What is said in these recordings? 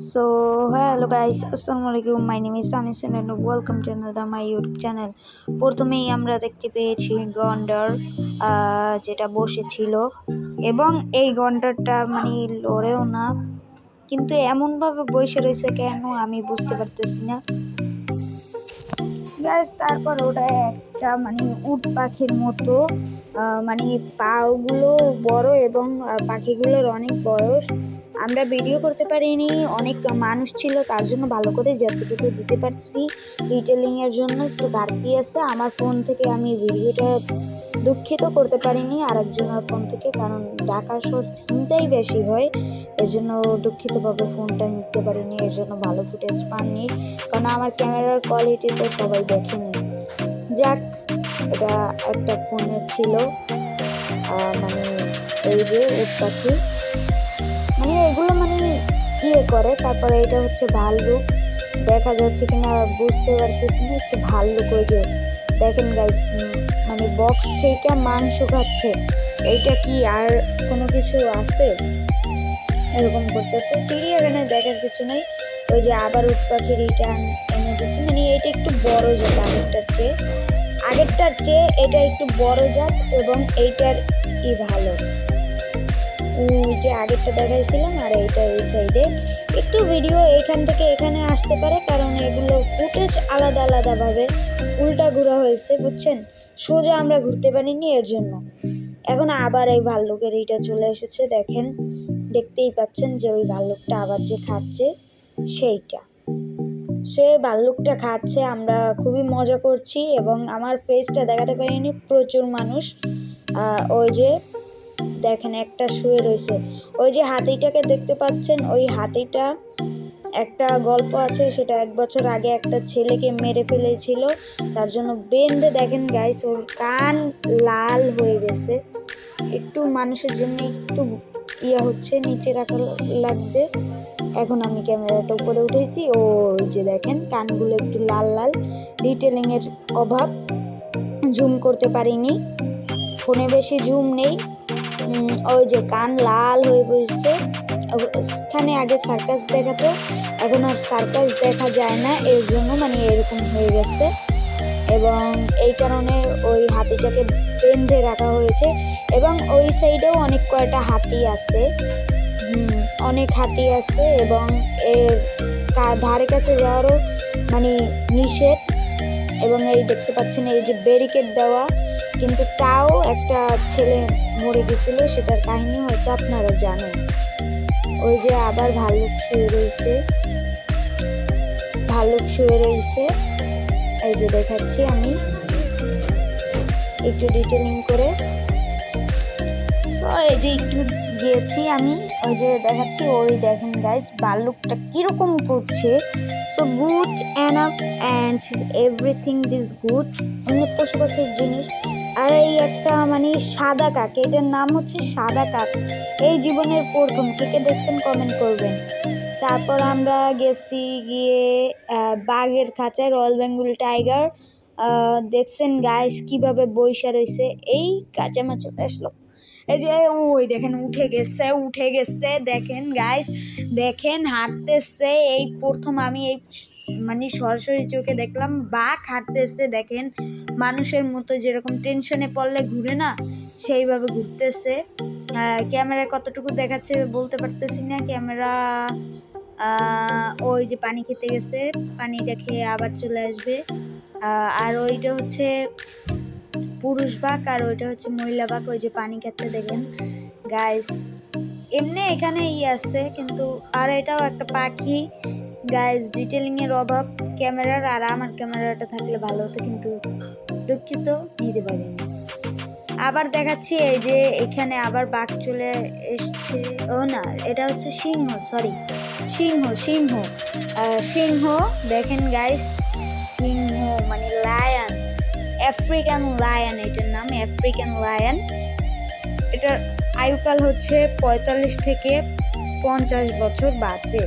So, hello guys, Assalamualaikum. My name is Sanison and welcome to another my YouTube channel. প্রথমেই আমরা দেখতে পেয়েছি গন্ডার যেটা বসেছিল এবং এই গন্ডারটা মানে লড়েও না, কিন্তু এমনভাবে বসে রয়েছে কেন আমি বুঝতে পারতেছি না গাইস। তারপর ওটা একটা মানে উট পাখির মতো, মানে পাগুলো বড় এবং পাখিগুলোর অনেক বয়স। আমরা ভিডিও করতে পারিনি, অনেক মানুষ ছিল তার জন্য ভালো করে যতটুকু দিতে পারছি ডিটেলিংয়ের জন্য একটু ঘাটতি আছে আমার ফোন থেকে। আমি ভিডিওটা দুঃখিত করতে পারিনি আরেকজনের ফোন থেকে, কারণ ঢাকা শহর চিন্তাই বেশি হয়, এর জন্য দুঃখিতভাবে ফোনটা নিতে পারিনি, এর জন্য ভালো ফুটেজ পাননি, কারণ আমার ক্যামেরার কোয়ালিটিটা সবাই দেখেনি। যাক, এটা একটা ফোনের ছিল, মানে এই যে উট পাখি, মানে এগুলো মানে করে। তারপরে এটা হচ্ছে ভাল্লুক, দেখা যাচ্ছে কিনা বুঝতে পারতেছি না, একটু ভাল্লুক। ওই যে দেখেন গাইস, মানে বক্স থেকে মাংস খাচ্ছে। এইটা কি আর কোনো কিছু আছে? এরকম করতেছে। চিড়িয়াখানায় দেখার কিছু নেই। ওই যে আবার উট পাখির এইটা এনে দিচ্ছে, মানে এটা একটু বড় জাত আগেরটার চেয়ে এটা একটু বড় জাত, এবং এইটার কি ভালো। ওই যে আগেরটা দেখাইছিলাম আর এইটা এই সাইডে একটু ভিডিও এখান থেকে এখানে আসতে পারে, কারণ এগুলো ফুটেজ আলাদা আলাদাভাবে উল্টা ঘোরা হয়েছে, বুঝছেন? সোজা আমরা ঘুরতে পারিনি, এর জন্য। এখন আবার এই ভাল্লুকের এইটা চলে এসেছে, দেখেন, দেখতেই পাচ্ছেন যে ওই ভাল্লুকটা আবার যে খাচ্ছে সেইটা, সে ভাল্লুকটা খাচ্ছে। আমরা খুবই মজা করছি এবং আমার ফেসটা দেখাতে পারিনি, প্রচুর মানুষ। ওই যে দেখেন একটা শুয়ে রয়েছে, ওই যে হাতিটাকে দেখতে পাচ্ছেন, ওই হাতিটা একটা গল্প আছে, সেটা 1 বছর আগে একটা ছেলেকে মেরে ফেলেছিল, তার জন্য বেঁধে দেখেন গাইস ওর কান লাল হয়ে গেছে। একটু মানুষের জন্য একটু হচ্ছে, নিচে রাখা লাগছে। এখন আমি ক্যামেরাটা উপরে উঠেছি, ওই যে দেখেন কানগুলো একটু লাল লাল, ডিটেলিং এর অভাব, জুম করতে পারিনি, ফোনে বেশি জুম নেই। ওই যে কান লাল হয়ে বসছে। এখানে আগে সার্কাস দেখাতো, এখন আর সার্কাস দেখা যায় না, এর জন্য মানে এরকম হয়ে গেছে, এবং এই কারণে ওই হাতিটাকে বেঁধে রাখা হয়েছে। এবং ওই সাইডেও অনেক কয়টা হাতি আছে, অনেক হাতি আছে, এবং এর ধারে কাছে যাওয়ারও মানে নিষেধ। এবং এই দেখতে পাচ্ছেন এই যে ব্যারিকেড দেওয়া, কিন্তু তাও একটা ছেলে মরে গেছিল, সেটার কাহিনী হয়তো আপনারা জানেন। ওই যে আবার ভাল্লুক শুয়ে রয়েছে, এই যে দেখাচ্ছি আমি একটু ডিটেলিং করে। এই যে একটু গিয়েছি আমি, ওই যে দেখাচ্ছি, ওই দেখেন গাইস ভাল্লুকটা কিরকম করছে। So good enough and everything this good, এমনি পশু পাখির জিনিস। আর এই একটা মানে সাদা কাক, এটার নাম হচ্ছে সাদা কাক, এই জীবনের প্রথম। কে দেখছেন কমেন্ট করবেন। তারপর আমরা গেছি গিয়ে বাঘের খাঁচায়, রয়্যাল বেঙ্গল টাইগার। দেখছেন গাইস কিভাবে বইসা রয়েছে, এই কাঁচামাচা আসলো। এই যে ওই দেখেন উঠে গেছে, দেখেন গাইস, দেখেন হাঁটতেছে। এই প্রথম আমি এই মানে সরাসরি চোখে দেখলাম বাঘ হাঁটতেছে, দেখেন মানুষের মতো, যেরকম টেনশনে পড়লে ঘুরে না, সেইভাবে ঘুরতেছে। ক্যামেরা কতটুকু দেখাচ্ছে বলতে পারতেছি না, ক্যামেরা। ওই যে পানি খেতে গেছে, পানিটা খেয়ে আবার চলে আসবে। আর ওইটা হচ্ছে পুরুষ বাঘ, আর ওইটা হচ্ছে মহিলা বাঘ, ওই যে পানি খাচ্ছে দেখেন গাইস। এমনি এখানে আছে কিন্তু, আর এটাও একটা পাখি গাইস। ডিটেলিং এর অভাব ক্যামেরার, আর আমার ক্যামেরাটা থাকলে ভালো হতো, কিন্তু দুঃখিত, নিতে পারিনি। আবার দেখাচ্ছি, এই যে এখানে আবার বাঘ চলে এসছে। ও না, এটা হচ্ছে সিংহ, সরি, সিংহ দেখেন গাইস, সিংহ মানে লায়ন, আফ্রিকান লায়ন, এটার নাম আফ্রিকান লায়ন। এটার আয়ুকাল হচ্ছে 45 থেকে 50 বছর বাঁচে।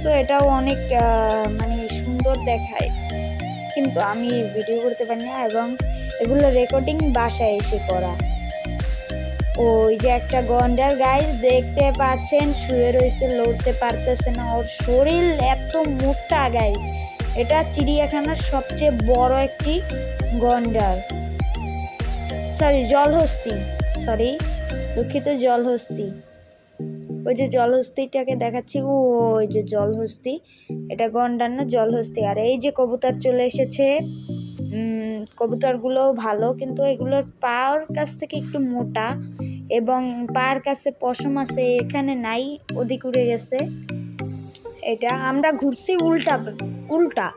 সো এটাও অনেক মানে সুন্দর দেখায়, কিন্তু আমি ভিডিও করতে পারি না, এবং এগুলো রেকর্ডিং বাসায় এসে করা। ওই যে একটা গন্ডার গাইস দেখতে পাচ্ছেন, শুয়ে রয়েছে, লড়তে পারতেছে না, ওর শরীর এত মোটা গাইস। এটা চিড়িয়াখানার সবচেয়ে বড় একটি গন্ডার, সরি জলহস্তি, সরি দুঃখিত, জলহস্তি। ওই যে জলহস্তিটাকে দেখাচ্ছি, ওই যে জলহস্তি, এটা গন্ডার না, জলহস্তি। আর এই যে কবুতর চলে এসেছে। কবুতরগুলোও ভালো, কিন্তু এগুলোর পাওয়ার কাছ থেকে একটু মোটা এবং পায়ের কাছে পশম আছে, এখানে নাই, ওদিক উড়ে গেছে। এটা আমরা ঘুরছি উল্টা উল্টা,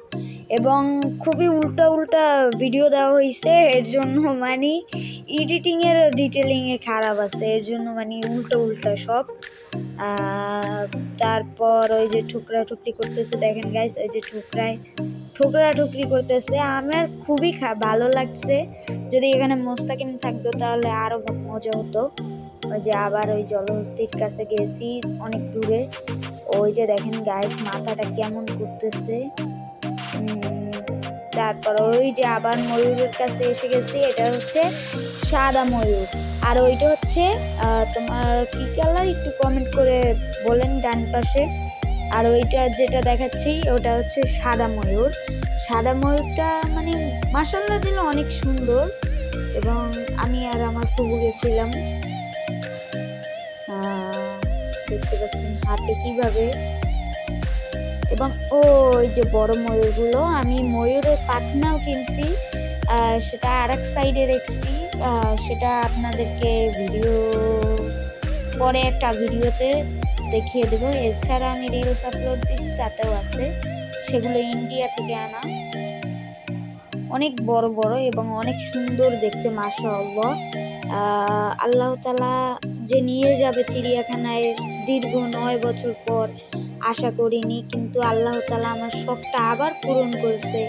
এবং খুবই উল্টা উল্টা ভিডিও দেওয়া হয়েছে, এর জন্য মানে এডিটিংয়ের ডিটেলিংয়ে খারাপ আছে, এর জন্য মানে উল্টা উল্টা সব। তারপর ওই যে ঠুকরা ঠুকরি করতেছে, দেখেন গাইস, ওই যে ঠোকরা ঠুকরি করতেছে। আমার খুবই ভালো লাগছে। যদি এখানে মোস্তাকিম থাকতো তাহলে আরো মজা হতো। ওই যে আবার ওই জলহস্তির কাছে গেছি, অনেক দূরে। ওই যে দেখেন গাইস মাথাটা কেমন করতেছে। তারপর ওই যে আবার ময়ূরের কাছে এসে গেছি, এটা হচ্ছে সাদা ময়ূর। আর ওইটা হচ্ছে তোমার কি কালার একটু কমেন্ট করে বলেন ডান পাশে। আর ওইটা যেটা দেখাচ্ছি ওটা হচ্ছে সাদা ময়ূর। সাদা ময়ূরটা মানে মাশাআল্লাহ দিল অনেক সুন্দর, এবং আমি আর আমার ফুবু গেছিলাম। দেখতে পাচ্ছেন হাটে কিভাবে। এবং ওই যে বড় ময়ূরগুলো, আমি ময়ূরের পাখনাও কিনছি, সেটা আর এক সাইডে রেখেছি, সেটা আপনাদেরকে পরে একটা ভিডিওতে দেখিয়ে দেবো। এছাড়া আমি রিলস আপলোড দিচ্ছি, তাতেও আছে, সেগুলো ইন্ডিয়া থেকে আনা, অনেক বড় বড় এবং অনেক সুন্দর দেখতে মাশাআল্লাহ। আল্লাহ তাআলা যে নিয়ে যাবে চিড়িয়াখানায় দীর্ঘ 9 বছর পর, আশা করিনি, কিন্তু আল্লাহ তাআলা আমার শখটা আবার পূরণ করেছে।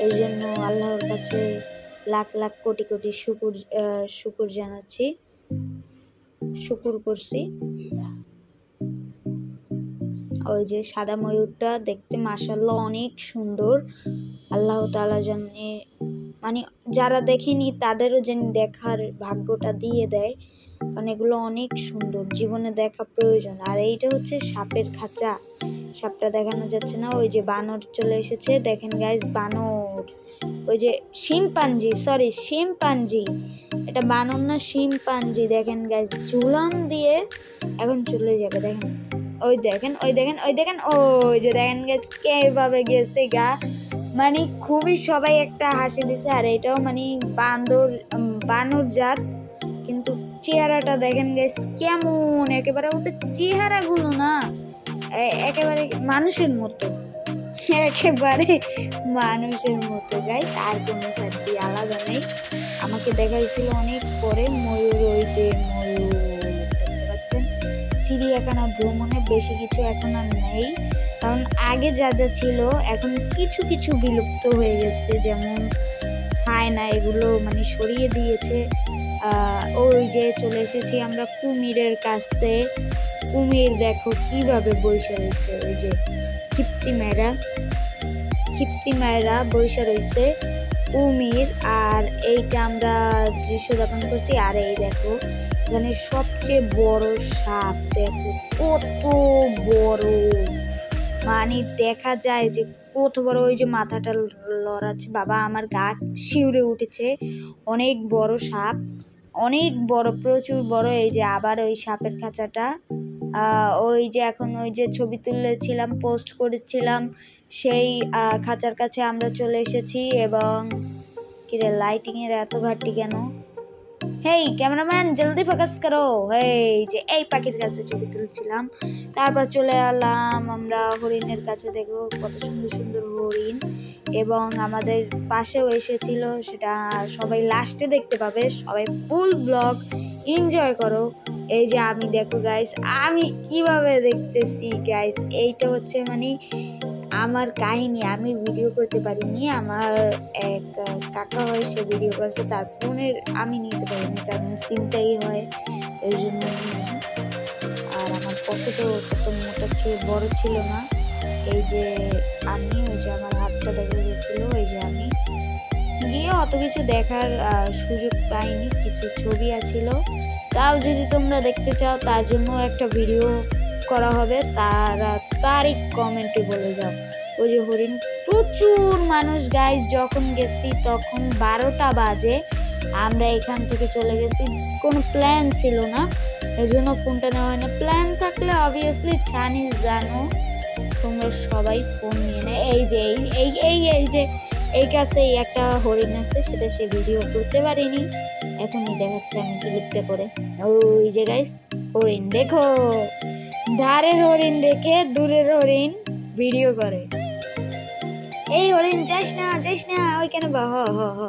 এই জন্য আল্লাহর কাছে লাখ লাখ কোটি কোটি শুকুর জানাচ্ছি, শুকুর করছি। ওই যে সাদা ময়ূরটা দেখতে মাশাআল্লাহ অনেক সুন্দর। আল্লাহ তাআলা জানে, মানে যারা দেখেনি তাদেরও যেন দেখার ভাগ্যটা দিয়ে দেয়, কারণ এগুলো অনেক সুন্দর, জীবনে দেখা প্রয়োজন। আর এইটা হচ্ছে সাপের খাঁচা, সাপটা দেখানো যাচ্ছে না। ওই যে বানর চলে এসেছে, দেখেন গাইস বানর, ওই যে শিম্পাঞ্জি, সরি শিম্পাঞ্জি, এটা বানর না শিম্পাঞ্জি। দেখেন গাইস ঝুলন দিয়ে এখন চলে যাবে, দেখেন ওই দেখেন ওই দেখেন ওই দেখেন, ওই যে দেখেন গাইস কিভাবে গেছে গা, মানে খুবই সবাই একটা হাসি দিছে। আর এটাও মানে বানর জাত, কিন্তু চেহারাটা দেখেন গাইস কেমন, একেবারে ওদের চেহারাগুলো না একেবারে মানুষের মতো, একেবারে মানুষের মতো গাইস, আর কোনো সাথে আলাদা নেই। আমাকে দেখাইছিল অনেক পরে ময়ূর, ওই যে ময়ূর দেখতে পাচ্ছেন। চিড়িয়াখানা ভ্রমণে বেশি কিছু এখন আর নেই, কারণ আগে যা যা ছিল এখন কিছু কিছু বিলুপ্ত হয়ে গেছে, যেমন হায়না, এগুলো মানে সরিয়ে দিয়েছে। ওই যে চলে এসেছি আমরা কুমিরের কাছে। কুমির দেখো কিভাবে বসে রয়েছে, ওই যে খিপ্তি মায়েরা বসে রয়েছে কুমির। আর এইটা আমরা দৃশ্য যাপন করছি। আর এই দেখো এখানে সবচেয়ে বড় সাপ, দেখো কত বড়, মানে দেখা যায় যে কত বড়। ওই যে মাথাটা লড়াচ্ছে, বাবা আমার গা শিউরে উঠেছে, অনেক বড় সাপ, অনেক বড়, প্রচুর বড়। এই যে আবার ওই সাপের খাঁচাটা, ওই যে এখন ওই যে ছবি তুলেছিলাম, পোস্ট করেছিলাম, সেই খাঁচার কাছে আমরা চলে এসেছি। এবং কিরে লাইটিং এর এত ঘাটতি কেন? হেই ক্যামেরাম্যান জলদি ফোকাস করো। এই যে এই পাখির কাছে ছবি তুলছিলাম, তারপর চলে এলাম আমরা হরিণের কাছে, দেখো কত সুন্দর সুন্দর হরিণ। এবং আমাদের পাশেও এসেছিল, সেটা সবাই লাস্টে দেখতে পাবে, সবাই ফুল ব্লগ এনজয় করো। এই যে আমি দেখো গাইস আমি কিভাবে দেখতেছি গাইস, এইটা হচ্ছে মানে আমার কাহিনী, আমি ভিডিও করতে পারিনি, আমার এক কাকা হয় সে ভিডিও করছে, তার ফোনের আমি নিতে পারিনি, কারণ সিমটাই হয়, এর জন্য নিই। আর আমার পকেটও কত মোটা ছিল, বড় ছিল না। এই যে আমি, ওই যে আমার হাতটা দেখা গেছিল, এই যে আমি গিয়ে অত কিছু দেখার সুযোগ পাইনি, কিছু ছবি আছিল, তাও যদি তোমরা দেখতে চাও তার জন্য একটা ভিডিও করা হবে, তারিখ কমেন্টে বলে যাও। ওই যে হরিণ, প্রচুর মানুষ গাইস। যখন গেছি তখন 12টা বাজে, আমরা এখান থেকে চলে গেছি, কোনো প্ল্যান ছিল না, এই জন্য ফোনটা নেওয়া হয় না। প্ল্যান থাকলে অবভিয়াসলি চাইনিজ জানো তোমরা সবাই ফোন নিয়ে নেয়। এই যে এই কাছেই একটা হরিণ আছে, সেটা সে ভিডিও করতে পারিনি, এখনই দেখাচ্ছি আমি ক্লিপটা করে। ওই যে গাইস হরিণ, দেখো ধারের হরিণ রেখে দূরের হরিণ ভিডিও করে। এই হরিণ যাইস না ওইখানে বা হ হ হ।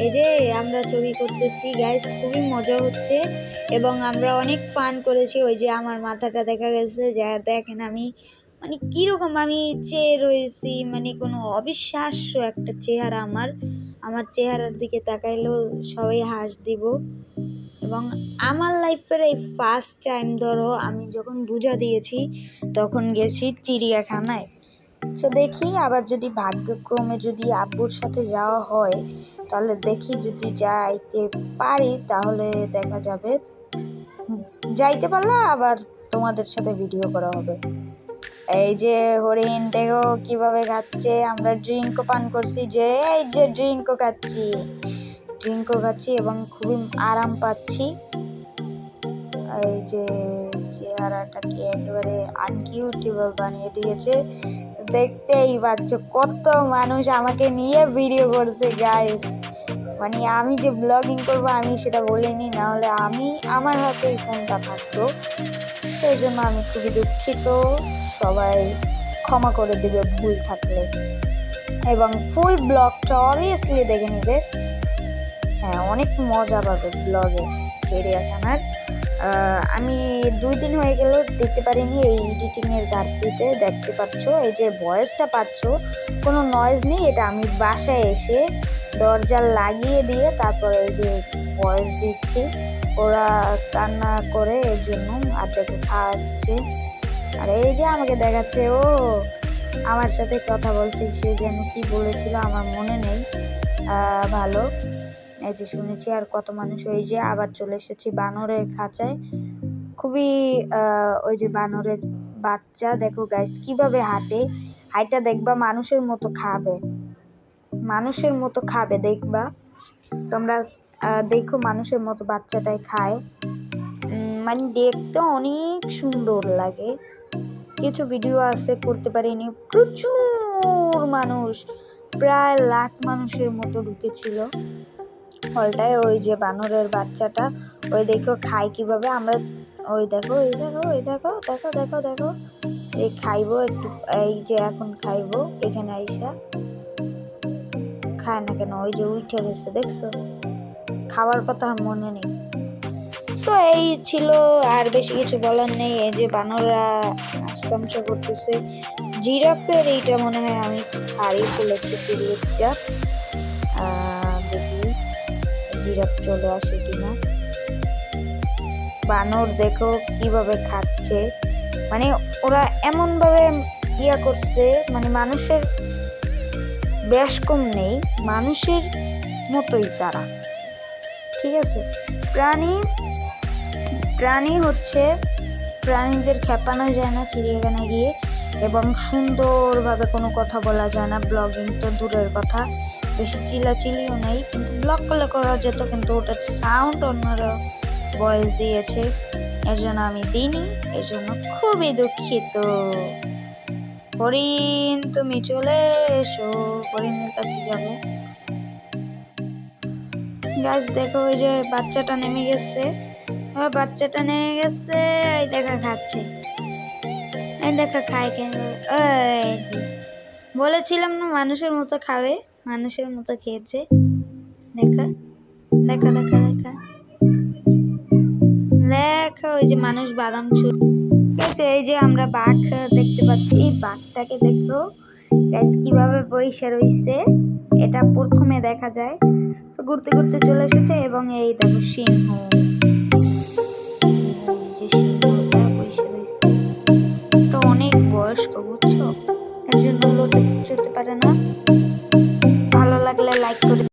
এই যে আমরা ছবি করতেছি গাইস, খুবই মজা হচ্ছে এবং আমরা অনেক ফান করেছি। ওই যে আমার মাথাটা দেখা গেছে, যা দেখেন আমি মানে কিরকম আমি চেয়ে রয়েছি, মানে কোনো অবিশ্বাস্য একটা চেহারা আমার চেহারার দিকে তাকাইলেও সবাই হাস দিব। এবং আমার লাইফের এই ফার্স্ট টাইম ধরো আমি যখন বুঝা দিয়েছি তখন গেছি চিড়িয়াখানায়। তো দেখি আবার যদি ভাগ্যক্রমে যদি আব্বুর সাথে যাওয়া হয় তাহলে দেখি, যদি যাইতে পারি তাহলে দেখা যাবে, যাইতে পারলে আবার তোমাদের সাথে ভিডিও করা হবে। এই যে হরিণ দেখো কিভাবে খাচ্ছে, আমরা ড্রিঙ্কও পান করছি, যে এই যে ড্রিঙ্কও খাচ্ছি এবং খুবই আরাম পাচ্ছি। এই যে চেহারাটাকে একেবারে আনকিউটেবল বানিয়ে দিয়েছে, দেখতেই পাচ্ছ কত মানুষ আমাকে নিয়ে ভিডিও করছে গাইস। মানে আমি যে ব্লগিং করবো আমি সেটা বলিনি, না হলে আমার হাতেই ফোনটা থাকতো, সেই জন্য আমি খুবই দুঃখিত, সবাই ক্ষমা করে দিবে ভুল থাকলে। এবং ফুল ব্লগটা অবভিয়াসলি দেখে নিবে, হ্যাঁ অনেক মজা পাবে ব্লগে চিড়িয়াখানার। আমি 2 দিন হয়ে গেল দেখতে পারিনি, এই এডিটিংয়ের ঘাটতিতে। দেখতে পাচ্ছ এই যে ভয়েসটা পাচ্ছ, কোনো নয়েজ নেই, এটা আমি বাসায় এসে দরজা লাগিয়ে দিয়ে তারপরে এই যে ভয়েস দিচ্ছি। ওরা কান্না করে এর জন্য, আর দেখে খাওয়াচ্ছে, আর এই যে আমাকে দেখাচ্ছে, ও আমার সাথে কথা বলছে, সে যেন কি বলেছিল আমার মনে নেই ভালো। এই যে শুনেছি আর কত মানুষ। ওই যে আবার চলে এসেছি বানরের খাঁচায়, খুবই ওই যে বানরের বাচ্চা দেখো গাইস কিভাবে হাইটা দেখবা, মানুষের মতো খাবে দেখবা তোমরা, দেখো মানুষের মতো বাচ্চাটাই খায়, মানে দেখতে অনেক সুন্দর লাগে। কিছু ভিডিও আছে করতে পারিনি, প্রচুর মানুষ, প্রায় 1 লাখ মানুষের মতো ঢুকেছিল হলটায়। ওই যে বানরের বাচ্চাটা ওই দেখো খাই কিভাবে, আমরা ওই দেখো এই খাইবো একটু, এই যে এখন খাইবো, এখানে আইসা খায় না কেন, ওই যে উঠে গেছে দেখছো, খাওয়ার কথা আর মনে নেই। সো এই ছিল, আর বেশি কিছু বলার নেই। এই যে বানররা নাচতামশা করতেছে, জিরাফের এইটা মনে হয় আমি হারিয়ে ফেলেছি পিরিয়ডটা, দেখি জিরাফ চলে আসে কিনা। বানর দেখো কিভাবে খাচ্ছে, মানে ওরা এমন ভাবে করছে, মানে মানুষের বেশ কম নেই, মানুষের মতোই তারা, ঠিক আছে। প্রাণী হচ্ছে, প্রাণীদের খেপানো যায় না চিড়িয়াখানায় গিয়ে, এবং সুন্দরভাবে কোনো কথা বলা যায় না, ব্লগিং তো দূরের কথা, বেশি চিলাচিলিও নেই, কিন্তু ব্লগ করলে করা যেত, কিন্তু ওটার সাউন্ড অন্যরা ভয়েস দিয়েছে, এর জন্য আমি দিইনি, এর জন্য খুবই দুঃখিত। হরিণ তুমি চলে এসো, হরিণের কাছে যাবো গাছ। দেখো ওই যে বাচ্চাটা নেমে গেছে, এই দেখা খাচ্ছে, এই দেখা খায় কেন, বলেছিলাম না মানুষের মতো খাবে, মানুষের মতো খেয়েছে, দেখা দেখা দেখা দেখা দেখা। ওই যে মানুষ বাদাম ছুটে, এই যে আমরা বাঘ দেখতে পাচ্ছি, এই বাঘটাকে দেখো গাইস কিভাবে বইসা রইছে, এটা প্রথমে দেখা যায়, তো ঘুরতে ঘুরতে চলে এসেছে। এবং এই দেখো সিংহ, সিংহটা বইসা রইছে, এটা অনেক বয়স্ক বুঝছো, এর জন্য লড়তে চড়তে পারে না। ভালো লাগলে লাইক করে